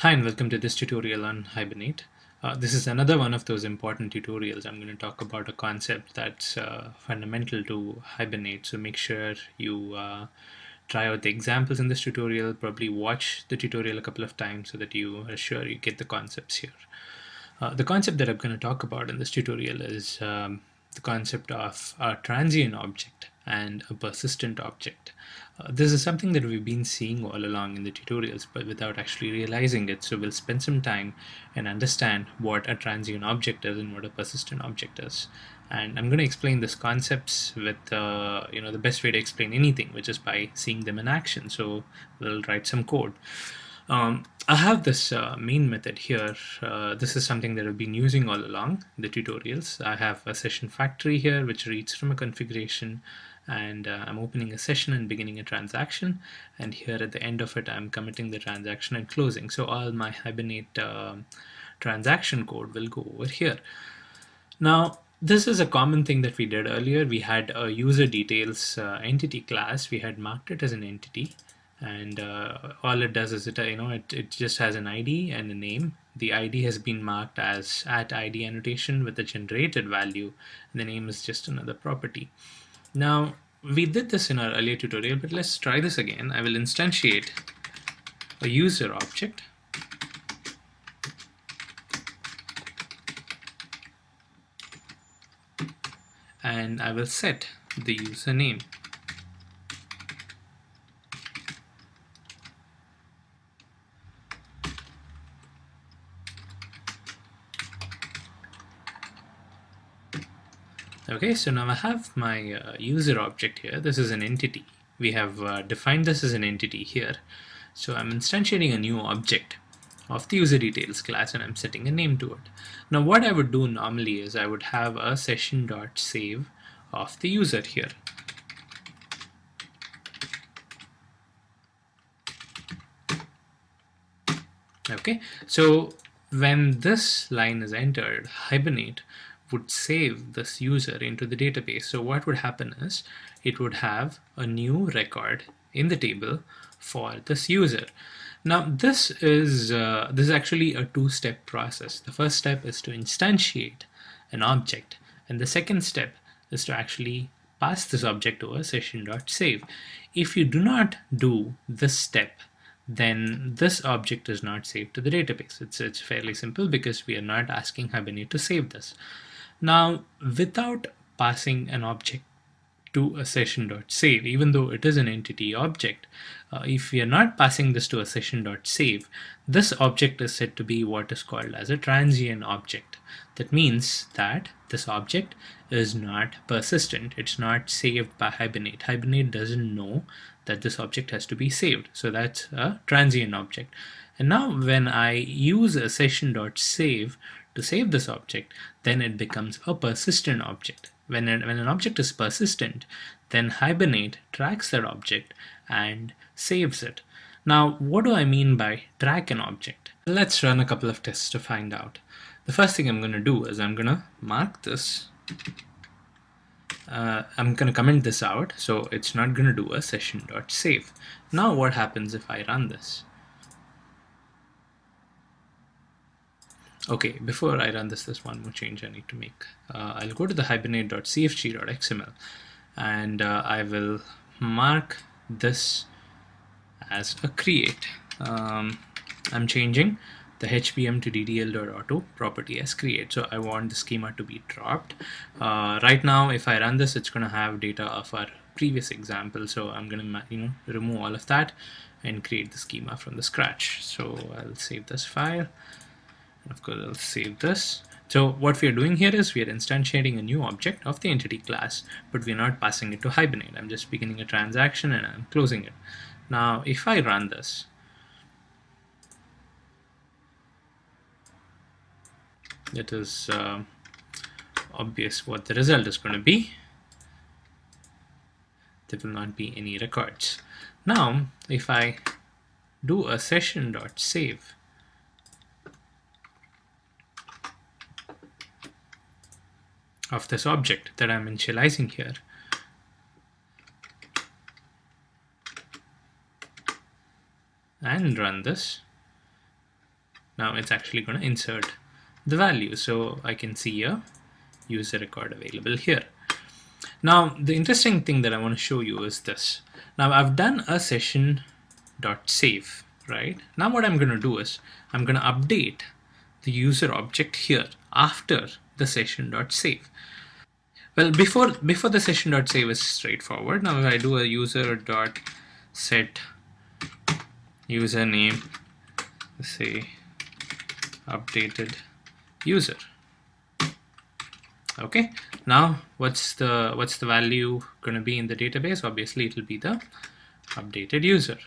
Hi and welcome to this tutorial on Hibernate. This is another one of those important tutorials. I'm going to talk about a concept that's fundamental to Hibernate, so make sure you try out the examples in this tutorial, probably watch the tutorial a couple of times so that you are sure you get the concepts here. The concept that I'm going to talk about in this tutorial is the concept of a transient object and a persistent object. This is something that we've been seeing all along in the tutorials, but without actually realizing it. So we'll spend some time and understand what a transient object is and what a persistent object is. And I'm going to explain these concepts with the best way to explain anything, which is by seeing them in action. So we'll write some code. I have this main method here. This is something that I've been using all along the tutorials. I have a session factory here which reads from a configuration, and I'm opening a session and beginning a transaction, and here at the end of it I'm committing the transaction and closing. So all my Hibernate transaction code will go over here. Now this is a common thing that we did earlier. We had a user details entity class. We had marked it as an entity, and all it does is it just has an ID and a name. The ID has been marked as @ID annotation with a generated value, and the name is just another property. Now we did this in our earlier tutorial, but let's try this again. I will instantiate a user object, and I will set the username. Okay, so now I have my user object here. This is an entity. We have defined this as an entity here. So I'm instantiating a new object of the user details class, and I'm setting a name to it. Now what I would do normally is I would have a session.save of the user here. Okay, so when this line is entered, Hibernate would save this user into the database. So what would happen is it would have a new record in the table for this user. Now this is actually a two-step process. The first step is to instantiate an object, and the second step is to actually pass this object to a session.save. If you do not do this step, then this object is not saved to the database. It's fairly simple because we are not asking Hibernate to save this. Now, without passing an object to a session.save, even though it is an entity object, if we are not passing this to a session.save, this object is said to be what is called as a transient object. That means that this object is not persistent. It's not saved by Hibernate. Hibernate doesn't know that this object has to be saved. So that's a transient object. And now when I use a session.save to save this object, then it becomes a persistent object. When an object is persistent, then Hibernate tracks that object and saves it. Now, what do I mean by track an object? Let's run a couple of tests to find out. The first thing I'm going to do is I'm going to mark this. I'm going to comment this out, so it's not going to do a session.save. Now what happens if I run this? Okay, before I run this, there's one more change I need to make. I'll go to the hibernate.cfg.xml, and I will mark this as a create. I'm changing the HBM to ddl.auto property as create. So I want the schema to be dropped. Right now, if I run this, it's going to have data of our previous example. So I'm going to remove all of that and create the schema from the scratch. So I'll save this file. And of course, I'll save this. So what we are doing here is we are instantiating a new object of the entity class, but we're not passing it to Hibernate. I'm just beginning a transaction and I'm closing it. Now, if I run this, it is obvious what the result is going to be. There will not be any records. Now, if I do a session.save, of this object that I'm initializing here, and run this, now it's actually going to insert the value. So I can see a user record available here. Now, the interesting thing that I want to show you is this. Now, I've done a session.save, right? Now, what I'm going to do is I'm going to update the user object here after the session.save. Well, before the session.save is straightforward. Now, if I do a user.set username, say updated user. Okay, now what's the value going to be in the database? Obviously it will be the updated user.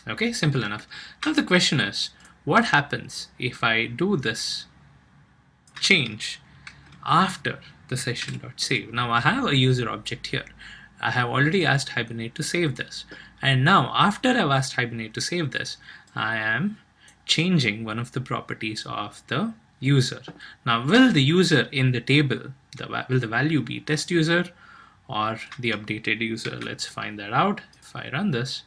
Okay, simple enough. Now the question is, what happens if I do this change after the session.save? Now I have a user object here. I have already asked Hibernate to save this, and now after I've asked Hibernate to save this, I am changing one of the properties of the user. Now, will the user in the table, will the value be test user or the updated user? Let's find that out. If I run this,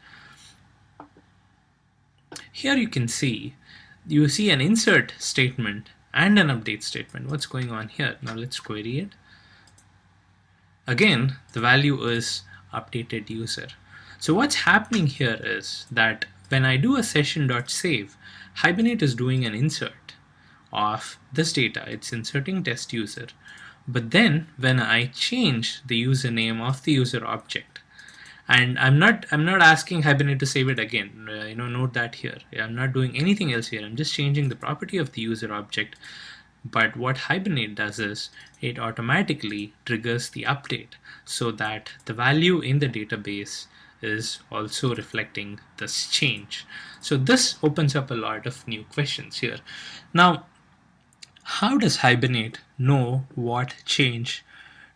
here you see an insert statement and an update statement. What's going on here? Now let's query it. Again, the value is updated user. So what's happening here is that when I do a session.save, Hibernate is doing an insert of this data. It's inserting test user. But then when I change the username of the user object, and I'm not asking Hibernate to save it again. Note that here. I'm not doing anything else here. I'm just changing the property of the user object. But what Hibernate does is it automatically triggers the update so that the value in the database is also reflecting this change. So this opens up a lot of new questions here. Now, how does Hibernate know what change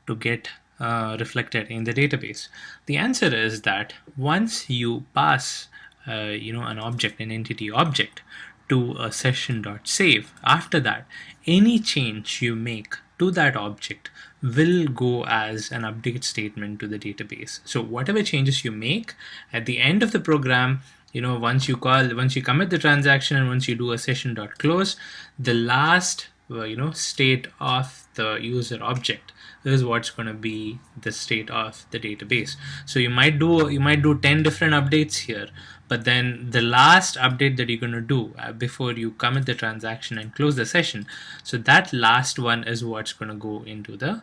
to get reflected in the database? The answer is that once you pass an object, an entity object, to a session.save, after that any change you make to that object will go as an update statement to the database. So whatever changes you make at the end of the program, once you commit the transaction and once you do a session.close, the last state of the user object is what's going to be the state of the database. So you might do 10 different updates here, but then the last update that you're going to do before you commit the transaction and close the session, so that last one is what's going to go into the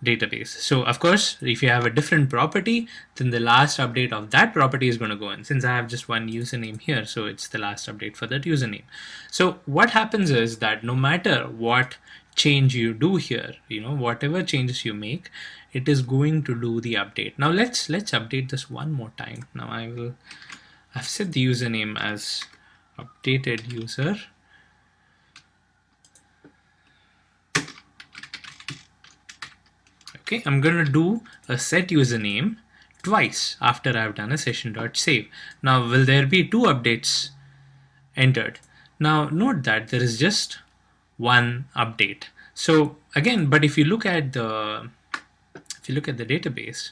database. So of course, if you have a different property, then the last update of that property is going to go in. Since I have just one username here, so it's the last update for that username. So what happens is that no matter what change you do here, whatever changes you make, it is going to do the update. Now let's update this one more time. Now I've set the username as updated user. Okay, I'm going to do a set username twice after I've done a session.save. Now, will there be two updates entered? Now, note that there is just one update. So again, but if you look at the database,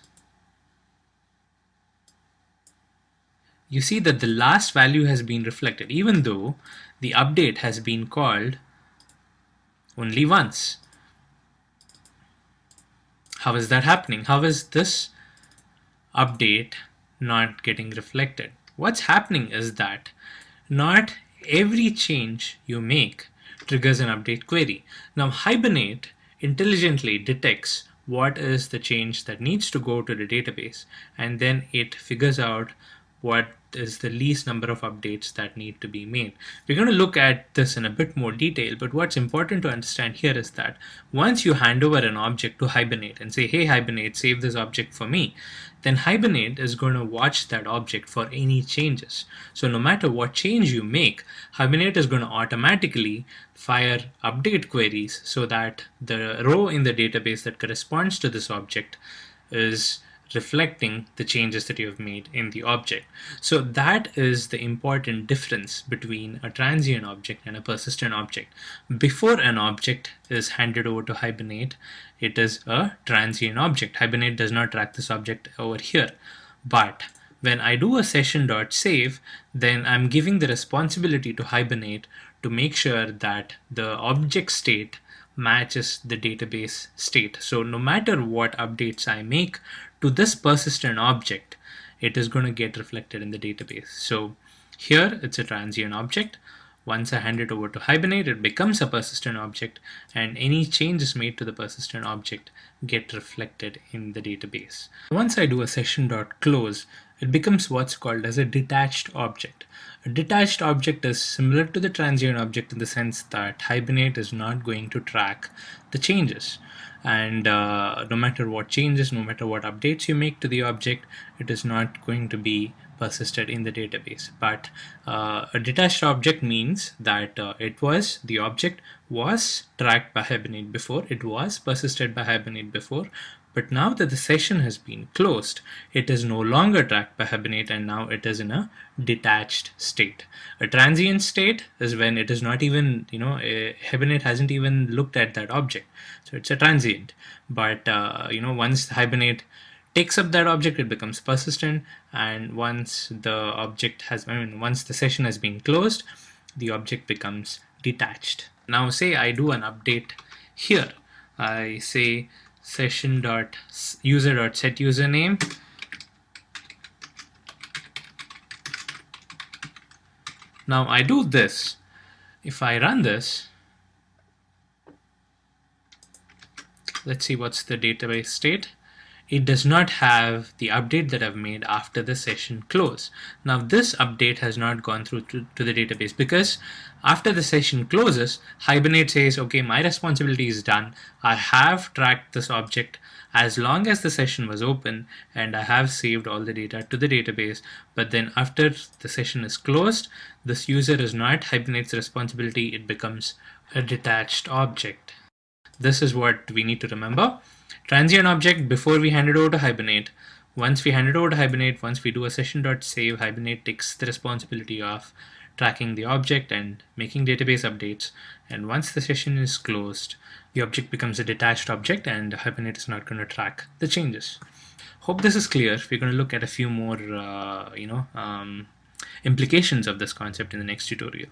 you see that the last value has been reflected, even though the update has been called only once. How is that happening? How is this update not getting reflected? What's happening is that not every change you make triggers an update query. Now Hibernate intelligently detects what is the change that needs to go to the database, and then it figures out what is the least number of updates that need to be made. We're going to look at this in a bit more detail, but what's important to understand here is that once you hand over an object to Hibernate and say, hey Hibernate, save this object for me, then Hibernate is going to watch that object for any changes. So no matter what change you make, Hibernate is going to automatically fire update queries so that the row in the database that corresponds to this object is reflecting the changes that you have made in the object. So that is the important difference between a transient object and a persistent object. Before an object is handed over to Hibernate, it is a transient object. Hibernate does not track this object over here. But When I do a session.save, then I'm giving the responsibility to Hibernate to make sure that the object state matches the database state. So no matter what updates I make to this persistent object, it is going to get reflected in the database. So here it's a transient object. Once I hand it over to Hibernate, it becomes a persistent object, and any changes made to the persistent object get reflected in the database. Once I do a session.close, it becomes what's called as a detached object. A detached object is similar to the transient object in the sense that Hibernate is not going to track the changes. And no matter what changes, no matter what updates you make to the object, it is not going to be persisted in the database. But a detached object means that the object was tracked by Hibernate before, it was persisted by Hibernate before, but now that the session has been closed, it is no longer tracked by Hibernate, and now it is in a detached state. A transient state is when it is not even, Hibernate hasn't even looked at that object. So it's a transient. But, once Hibernate takes up that object, it becomes persistent, and once the session has been closed, the object becomes detached. Now say I do an update here. I say session.user.setUsername. Now I do this. If I run this, let's see what's the database state. It does not have the update that I've made after the session close. Now this update has not gone through to the database because after the session closes, Hibernate says, okay, my responsibility is done. I have tracked this object as long as the session was open, and I have saved all the data to the database. But then after the session is closed, this user is not Hibernate's responsibility. It becomes a detached object. This is what we need to remember. Transient object before we hand it over to Hibernate. Once we hand it over to Hibernate, once we do a session.save, Hibernate takes the responsibility of tracking the object and making database updates. And once the session is closed, the object becomes a detached object, and Hibernate is not going to track the changes. Hope this is clear. We're going to look at a few more, implications of this concept in the next tutorial.